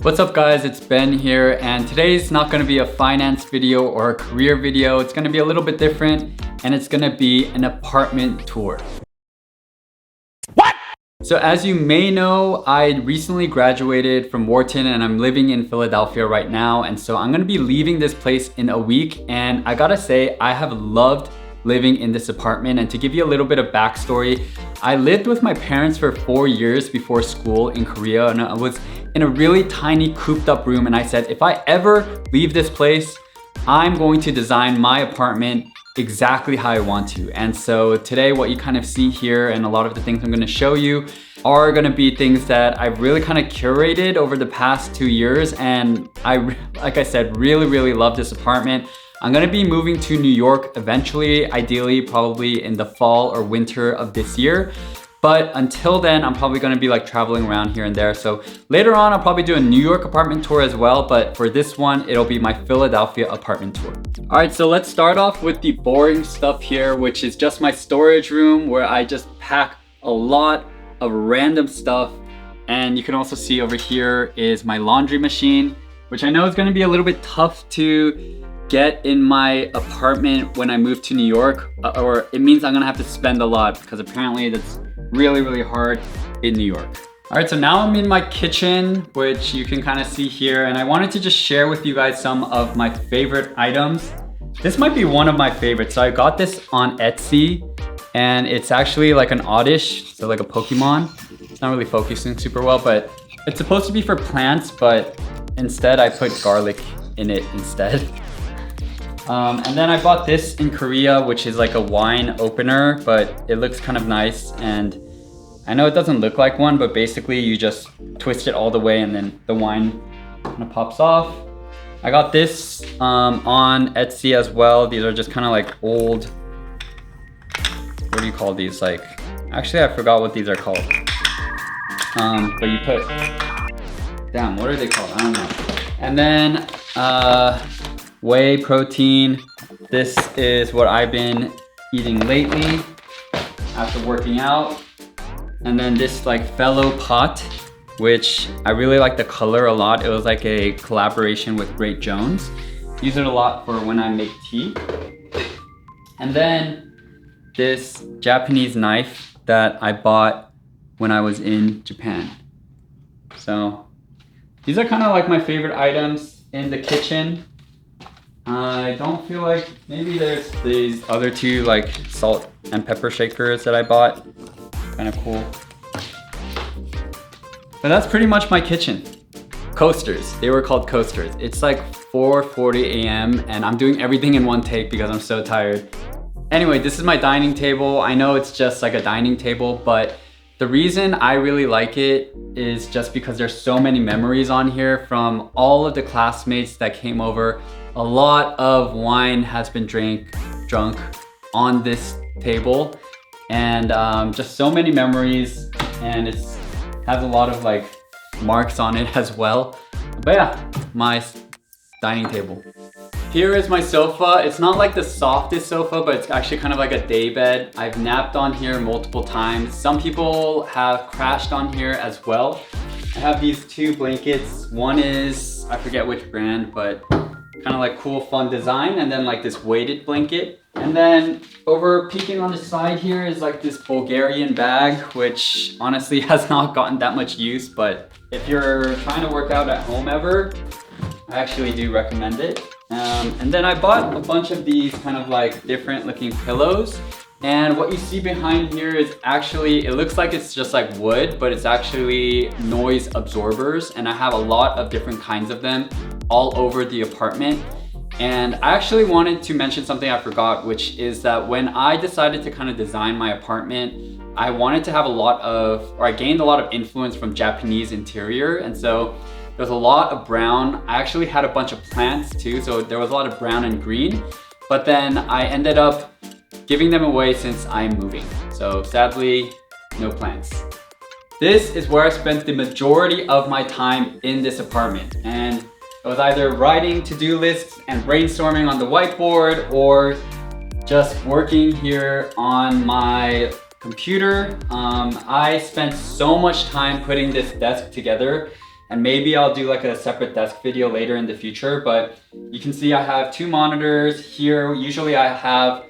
What's up guys, it's Ben here, and today's not gonna be a finance video or a career video. It's gonna be a little bit different, and it's gonna be an apartment tour. What? So as you may know, I recently graduated from Wharton and I'm living in Philadelphia right now. And so I'm gonna be leaving this place in a week. And I gotta say, I have loved living in this apartment. And to give you a little bit of backstory, I lived with my parents for 4 years before school in Korea, and I was in a really tiny cooped up room, and I said, if I ever leave this place, I'm going to design my apartment exactly how I want to. And so today what you kind of see here and a lot of the things I'm gonna show you are gonna be things that I've really kind of curated over the past 2 years. And like I said, really love this apartment. I'm gonna be moving to New York eventually, ideally probably in the fall or winter of this year. But until then, I'm probably gonna be like traveling around here and there. So later on, I'll probably do a New York apartment tour as well. But for this one, it'll be my Philadelphia apartment tour. All right, so let's start off with the boring stuff here, which is just my storage room where I just pack a lot of random stuff. And you can also see over here is my laundry machine, which I know is gonna be a little bit tough to get in my apartment when I move to New York, or it means I'm gonna have to spend a lot because apparently that's really hard in New York. All right, so now I'm in my kitchen, which you can kind of see here, and I wanted to just share with you guys some of my favorite items. This might be one of my favorites. So I got this on Etsy, and it's actually like an oddish, so like a Pokemon. It's not really focusing super well, but it's supposed to be for plants, but instead I put garlic in it instead. And then I bought this in Korea, which is like a wine opener, but it looks kind of nice. And I know it doesn't look like one, but basically you just twist it all the way and then the wine kind of pops off. I got this on Etsy as well. These are just kind of like old, what do you call these? Like, actually I forgot what these are called. But you put, damn, what are they called? I don't know. And then, whey protein. This is what I've been eating lately after working out. And then this like fellow pot, which I really like the color a lot. It was like a collaboration with Great Jones. Use it a lot for when I make tea. And then this Japanese knife that I bought when I was in Japan. So these are kind of like my favorite items in the kitchen. I don't feel like, maybe there's these other two like salt and pepper shakers that I bought. Kind of cool. But that's pretty much my kitchen. Coasters, they were called coasters. It's like 4:40 a.m. and I'm doing everything in one take because I'm so tired. Anyway, this is my dining table. I know it's just like a dining table, but the reason I really like it is just because there's so many memories on here from all of the classmates that came over. A lot of wine has been drunk on this table, and just so many memories, and it has a lot of like marks on it as well. But yeah, my dining table. Here is my sofa. It's not like the softest sofa, but it's actually kind of like a day bed. I've napped on here multiple times. Some people have crashed on here as well. I have these two blankets. One is, I forget which brand, but kind of like cool, fun design. And then like this weighted blanket. And then over peeking on the side here is like this Bulgarian bag, which honestly has not gotten that much use. But if you're trying to work out at home ever, I actually do recommend it. And then I bought a bunch of these kind of like different looking pillows. And what you see behind here is actually, it looks like it's just like wood, but it's actually noise absorbers. And I have a lot of different kinds of them all over the apartment. And I actually wanted to mention something I forgot, which is that when I decided to kind of design my apartment, I wanted to have I gained a lot of influence from Japanese interior. And so there's a lot of brown. I actually had a bunch of plants too, so there was a lot of brown and green. But then I ended up giving them away since I'm moving. So sadly, no plants. This is where I spent the majority of my time in this apartment. And it was either writing to-do lists and brainstorming on the whiteboard, or just working here on my computer. I spent so much time putting this desk together and maybe I'll do like a separate desk video later in the future. But you can see I have 2 monitors here. Usually I have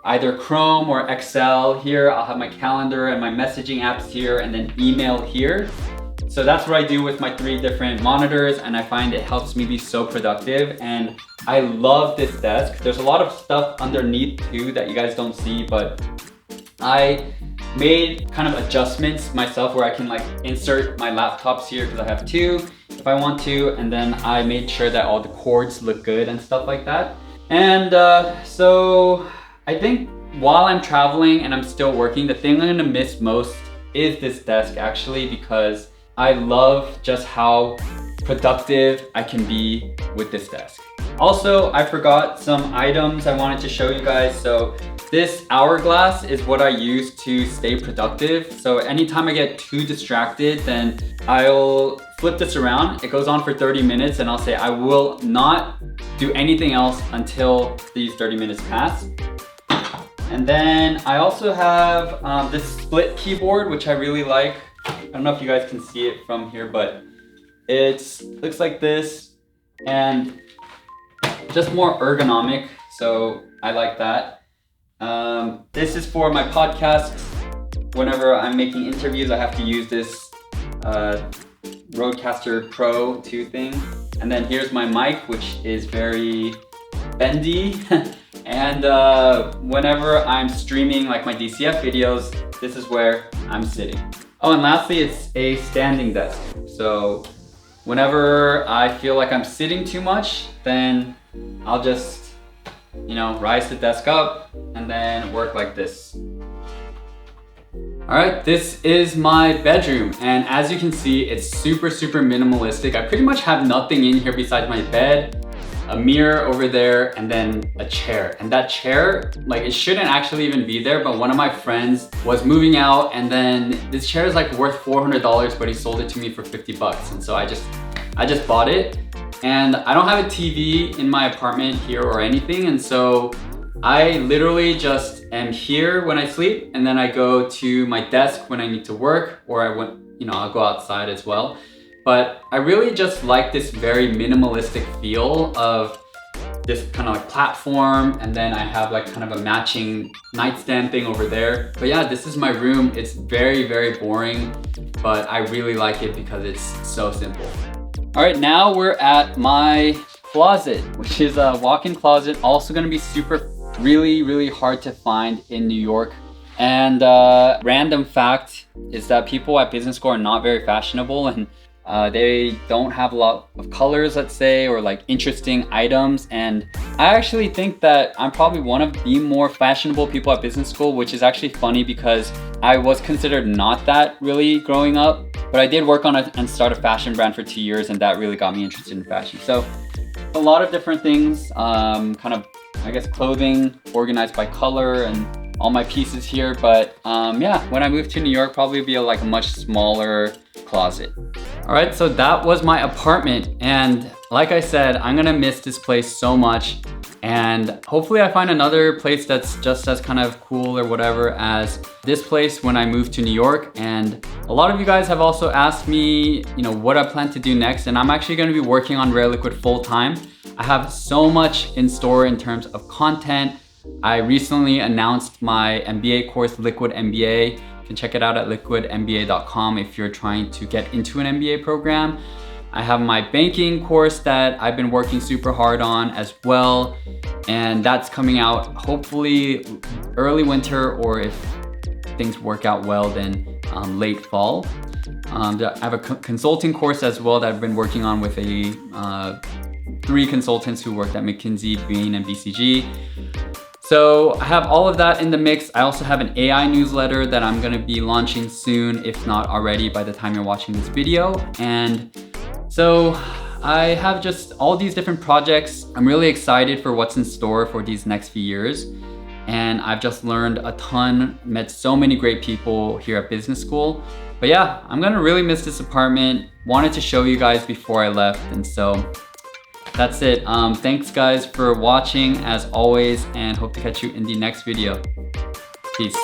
either Chrome or Excel here. I'll have my calendar and my messaging apps here, and then email here. So that's what I do with my 3 different monitors, and I find it helps me be so productive. And I love this desk. There's a lot of stuff underneath too that you guys don't see, but I made kind of adjustments myself where I can like insert my laptops here because I have 2 if I want to, and then I made sure that all the cords look good and stuff like that. And so I think while I'm traveling and I'm still working, the thing I'm gonna miss most is this desk actually, because I love just how productive I can be with this desk. Also, I forgot some items I wanted to show you guys. So this hourglass is what I use to stay productive. So anytime I get too distracted, then I'll flip this around. It goes on for 30 minutes and I'll say I will not do anything else until these 30 minutes pass. And then I also have this split keyboard, which I really like. I don't know if you guys can see it from here, but it looks like this and just more ergonomic, so I like that. This is for my podcast. Whenever I'm making interviews, I have to use this Rodecaster Pro 2 thing. And then here's my mic, which is very bendy. And whenever I'm streaming like my DCF videos, this is where I'm sitting. Oh, and lastly, it's a standing desk. So whenever I feel like I'm sitting too much, then I'll just, rise the desk up and then work like this. All right, this is my bedroom. And as you can see, it's super, super minimalistic. I pretty much have nothing in here besides my bed, a mirror over there, and then a chair. And that chair, like, it shouldn't actually even be there, but one of my friends was moving out, and then this chair is like worth $400, but he sold it to me for 50 bucks. And so I just bought it. And I don't have a TV in my apartment here or anything, and so I literally just am here when I sleep, and then I go to my desk when I need to work, or I'll go outside as well. But I really just like this very minimalistic feel of this kind of like platform, and then I have like kind of a matching nightstand thing over there. But yeah, this is my room. It's very, very boring, but I really like it because it's so simple. All right, now we're at my closet, which is a walk-in closet. Also gonna be really, really hard to find in New York. And random fact is that people at business school are not very fashionable, and they don't have a lot of colors, let's say, or like interesting items. And I actually think that I'm probably one of the more fashionable people at business school, which is actually funny because I was considered not that really growing up, but I did work on and start a fashion brand for 2 years, and that really got me interested in fashion. So a lot of different things, kind of, I guess, clothing organized by color and all my pieces here. But yeah, when I moved to New York, probably be like a much smaller closet. All right, so that was my apartment. And like I said, I'm gonna miss this place so much. And hopefully I find another place that's just as kind of cool or whatever as this place when I move to New York. And a lot of you guys have also asked me, what I plan to do next. And I'm actually gonna be working on Rare Liquid full time. I have so much in store in terms of content. I recently announced my MBA course, Liquid MBA. You can check it out at liquidmba.com if you're trying to get into an MBA program. I have my banking course that I've been working super hard on as well. And that's coming out hopefully early winter, or if things work out well, then late fall. I have a consulting course as well that I've been working on with 3 consultants who worked at McKinsey, Bain, and BCG. So I have all of that in the mix. I also have an AI newsletter that I'm gonna be launching soon, if not already by the time you're watching this video. And so I have just all these different projects. I'm really excited for what's in store for these next few years. And I've just learned a ton, met so many great people here at business school. But yeah, I'm gonna really miss this apartment. Wanted to show you guys before I left, and so that's it. Thanks guys for watching as always, and hope to catch you in the next video. Peace.